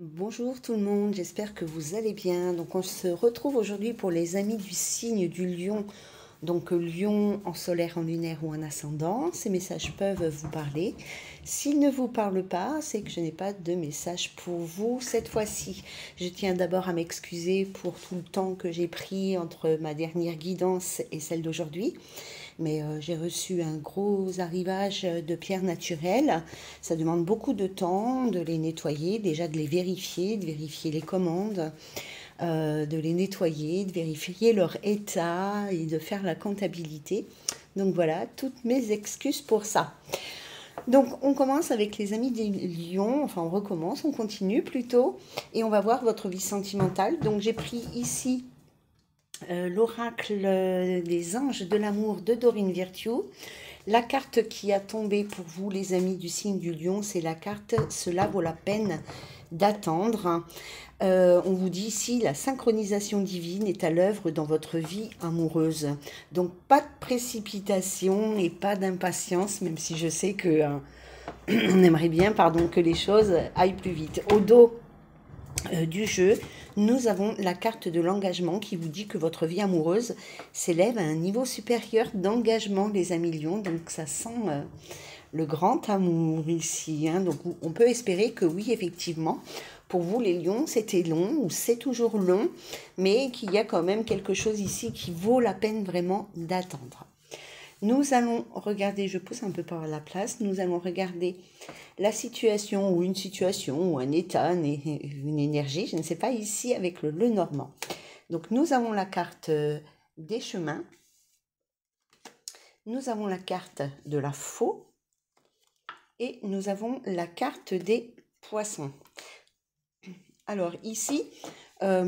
Bonjour tout le monde, j'espère que vous allez bien. Donc on se retrouve aujourd'hui pour les amis du signe du lion. Donc lion en solaire, en lunaire ou en ascendant. Ces messages peuvent vous parler. S'ils ne vous parlent pas, c'est que je n'ai pas de message pour vous cette fois-ci. Je tiens d'abord à m'excuser pour tout le temps que j'ai pris entre ma dernière guidance et celle d'aujourd'hui. Mais j'ai reçu un gros arrivage de pierres naturelles. Ça demande beaucoup de temps de les nettoyer, déjà de vérifier les commandes, de les nettoyer, de vérifier leur état et de faire la comptabilité. Donc voilà, toutes mes excuses pour ça. Donc on commence avec les amis des lions, enfin on recommence, on continue plutôt, et on va voir votre vie sentimentale. Donc j'ai pris ici l'oracle des anges de l'amour de Dorine Virtue. La carte qui a tombé pour vous, les amis du signe du lion, c'est la carte « Cela vaut la peine d'attendre ». On vous dit ici, la synchronisation divine est à l'œuvre dans votre vie amoureuse. Donc pas de précipitation et pas d'impatience, même si je sais que on aimerait bien que les choses aillent plus vite. Au dos du jeu, nous avons la carte de l'engagement qui vous dit que votre vie amoureuse s'élève à un niveau supérieur d'engagement, les amis lions. Donc ça sent le grand amour ici. Donc on peut espérer que oui, effectivement, pour vous les lions, c'était long ou c'est toujours long, mais qu'il y a quand même quelque chose ici qui vaut la peine vraiment d'attendre. Nous allons regarder, je pousse un peu par la place, nous allons regarder la situation ou une situation ou un état, une énergie, je ne sais pas, ici avec le normand. Donc nous avons la carte des chemins, nous avons la carte de la faux et nous avons la carte des poissons. Alors ici, moi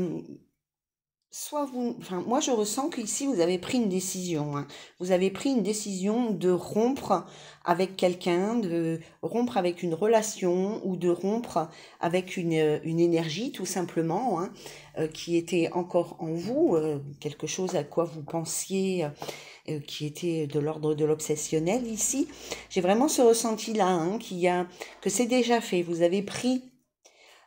je ressens qu'ici vous avez pris une décision. Vous avez pris une décision de rompre avec quelqu'un, de rompre avec une relation ou de rompre avec une énergie tout simplement qui était encore en vous, quelque chose à quoi vous pensiez qui était de l'ordre de l'obsessionnel ici. J'ai vraiment ce ressenti-là que c'est déjà fait. Vous avez pris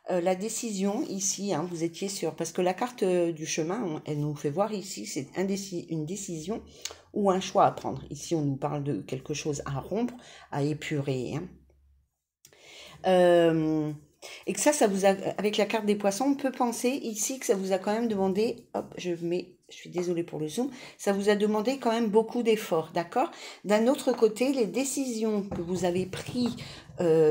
la décision ici, vous étiez sûr, parce que la carte du chemin, elle nous fait voir ici, c'est une décision ou un choix à prendre. Ici, on nous parle de quelque chose à rompre, à épurer. Et que ça vous a, avec la carte des poissons, on peut penser ici que ça vous a quand même demandé, hop, je suis désolée pour le zoom, ça vous a demandé quand même beaucoup d'efforts, d'accord? D'un autre côté, les décisions que vous avez prises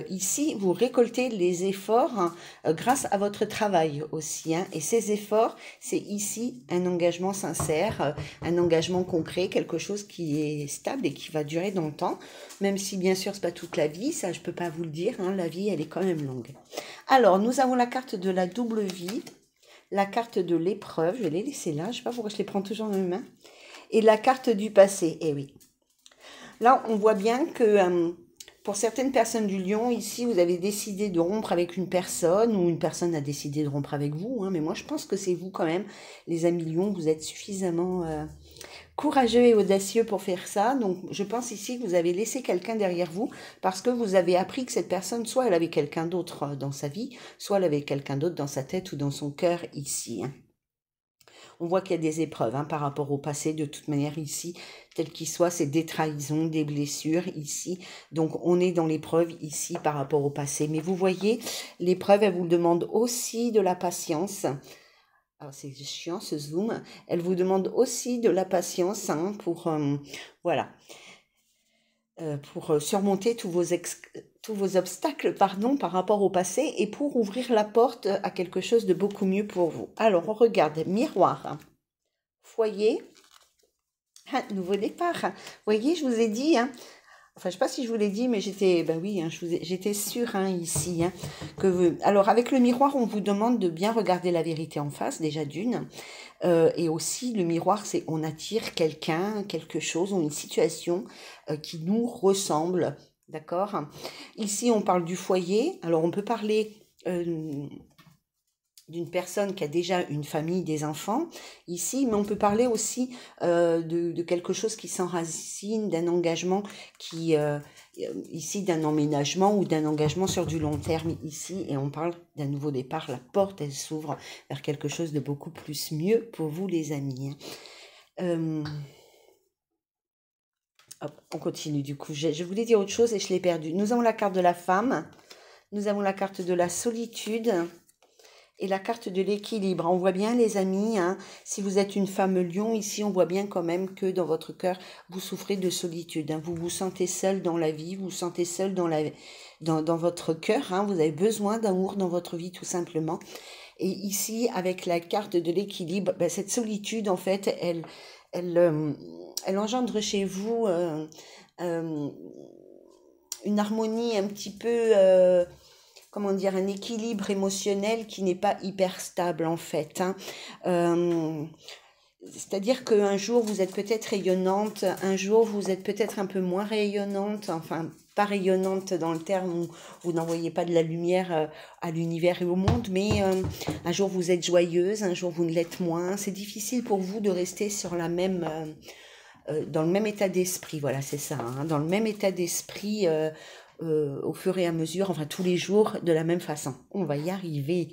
ici, vous récoltez les efforts grâce à votre travail aussi. Et ces efforts, c'est ici un engagement sincère, un engagement concret, quelque chose qui est stable et qui va durer dans le temps, même si bien sûr, c'est pas toute la vie, ça je peux pas vous le dire, la vie, elle est quand même longue. Alors, nous avons la carte de la double vie, la carte de l'épreuve, je vais les laisser là, je ne sais pas pourquoi je les prends toujours dans mes mains, et la carte du passé, eh oui. Là, on voit bien que pour certaines personnes du lion, ici, vous avez décidé de rompre avec une personne, ou une personne a décidé de rompre avec vous, mais moi je pense que c'est vous quand même, les amis lions, vous êtes suffisamment courageux et audacieux pour faire ça. Donc, je pense ici que vous avez laissé quelqu'un derrière vous parce que vous avez appris que cette personne, soit elle avait quelqu'un d'autre dans sa vie, soit elle avait quelqu'un d'autre dans sa tête ou dans son cœur ici. On voit qu'il y a des épreuves par rapport au passé, de toute manière ici, tel qu'il soit, c'est des trahisons, des blessures ici. Donc, on est dans l'épreuve ici par rapport au passé. Mais vous voyez, l'épreuve, elle vous demande aussi de la patience. Alors c'est chiant ce zoom. Elle vous demande aussi de la patience pour voilà pour surmonter tous vos obstacles par rapport au passé et pour ouvrir la porte à quelque chose de beaucoup mieux pour vous. Alors on regarde miroir, foyer, nouveau départ. Vous voyez, je vous ai dit enfin, je ne sais pas si je vous l'ai dit, mais j'étais, j'étais sûre ici alors avec le miroir, on vous demande de bien regarder la vérité en face, déjà d'une, et aussi le miroir, c'est on attire quelqu'un, quelque chose ou une situation qui nous ressemble, d'accord? Ici, on parle du foyer. Alors, on peut parler d'une personne qui a déjà une famille, des enfants ici, mais on peut parler aussi de quelque chose qui s'enracine, d'un engagement qui, ici, d'un emménagement ou d'un engagement sur du long terme ici, et on parle d'un nouveau départ. La porte, elle s'ouvre vers quelque chose de beaucoup plus mieux pour vous, les amis. Hop, on continue du coup. Je voulais dire autre chose et je l'ai perdu. Nous avons la carte de la femme, nous avons la carte de la solitude et la carte de l'équilibre. On voit bien, les amis, hein, si vous êtes une femme lion, ici, on voit bien quand même que dans votre cœur, vous souffrez de solitude. Hein. Vous vous sentez seul dans la vie, vous vous sentez seul dans votre cœur. Hein. Vous avez besoin d'amour dans votre vie, tout simplement. Et ici, avec la carte de l'équilibre, ben, cette solitude, en fait, elle engendre chez vous une harmonie un petit peu... comment dire, un équilibre émotionnel qui n'est pas hyper stable en fait. Hein. C'est-à-dire qu'un jour vous êtes peut-être rayonnante, un jour vous êtes peut-être un peu moins rayonnante, enfin pas rayonnante dans le terme où vous n'envoyez pas de la lumière à l'univers et au monde, mais un jour vous êtes joyeuse, un jour vous ne l'êtes moins. C'est difficile pour vous de rester sur la même... dans le même état d'esprit, voilà, c'est ça, hein, dans le même état d'esprit au fur et à mesure, enfin tous les jours, de la même façon. On va y arriver.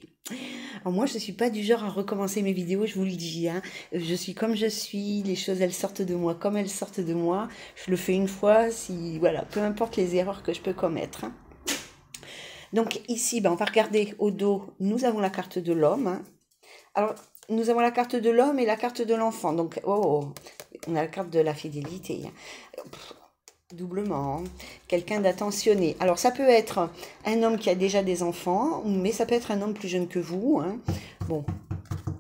Alors moi, je ne suis pas du genre à recommencer mes vidéos, je vous le dis. Hein. Je suis comme je suis, les choses, elles sortent de moi comme elles sortent de moi. Je le fais une fois, si voilà, peu importe les erreurs que je peux commettre. Hein. Donc ici, ben, on va regarder au dos, nous avons la carte de l'homme. Hein. Alors, nous avons la carte de l'homme et la carte de l'enfant. Donc, on a la carte de la fidélité. Doublement, quelqu'un d'attentionné. Alors ça peut être un homme qui a déjà des enfants, mais ça peut être un homme plus jeune que vous. Hein. Bon,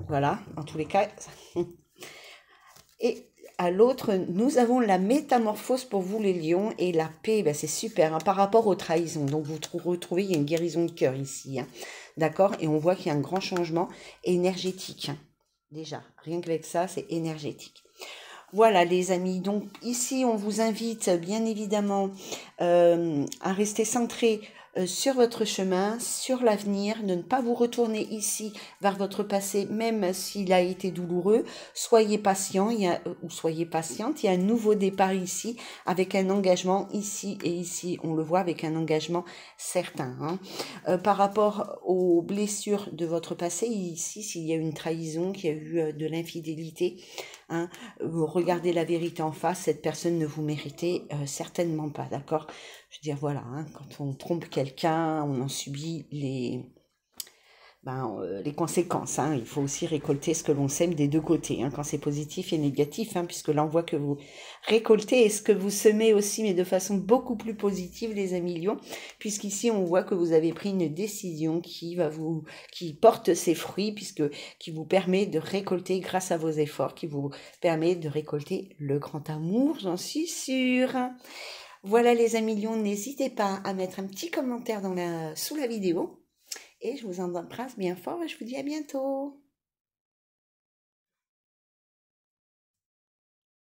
voilà, en tous les cas. Et à l'autre, nous avons la métamorphose pour vous les lions et la paix, ben c'est super, hein, par rapport aux trahisons. Donc vous retrouvez, il y a une guérison de cœur ici. Hein. D'accord. Et on voit qu'il y a un grand changement énergétique. Hein. Déjà, rien qu'avec ça, c'est énergétique. Voilà les amis, donc ici on vous invite bien évidemment à rester centré sur votre chemin, sur l'avenir, de ne pas vous retourner ici vers votre passé, même s'il a été douloureux. Soyez patient ou soyez patiente, il y a un nouveau départ ici avec un engagement ici et ici, on le voit avec un engagement certain. Hein. Par rapport aux blessures de votre passé, ici s'il y a une trahison, qu'il y a eu de l'infidélité, hein, regardez la vérité en face, cette personne ne vous méritait certainement pas, d'accord? Je veux dire, voilà, hein, quand on trompe quelqu'un, on en subit les conséquences. Hein. Il faut aussi récolter ce que l'on sème des deux côtés, hein, quand c'est positif et négatif, hein, puisque là on voit que vous récoltez et ce que vous semez aussi, mais de façon beaucoup plus positive, les amis lions, puisqu'ici on voit que vous avez pris une décision qui porte ses fruits, qui vous permet de récolter grâce à vos efforts, qui vous permet de récolter le grand amour, j'en suis sûre. Voilà les amis lions, n'hésitez pas à mettre un petit commentaire sous la vidéo. Et je vous embrasse bien fort et je vous dis à bientôt.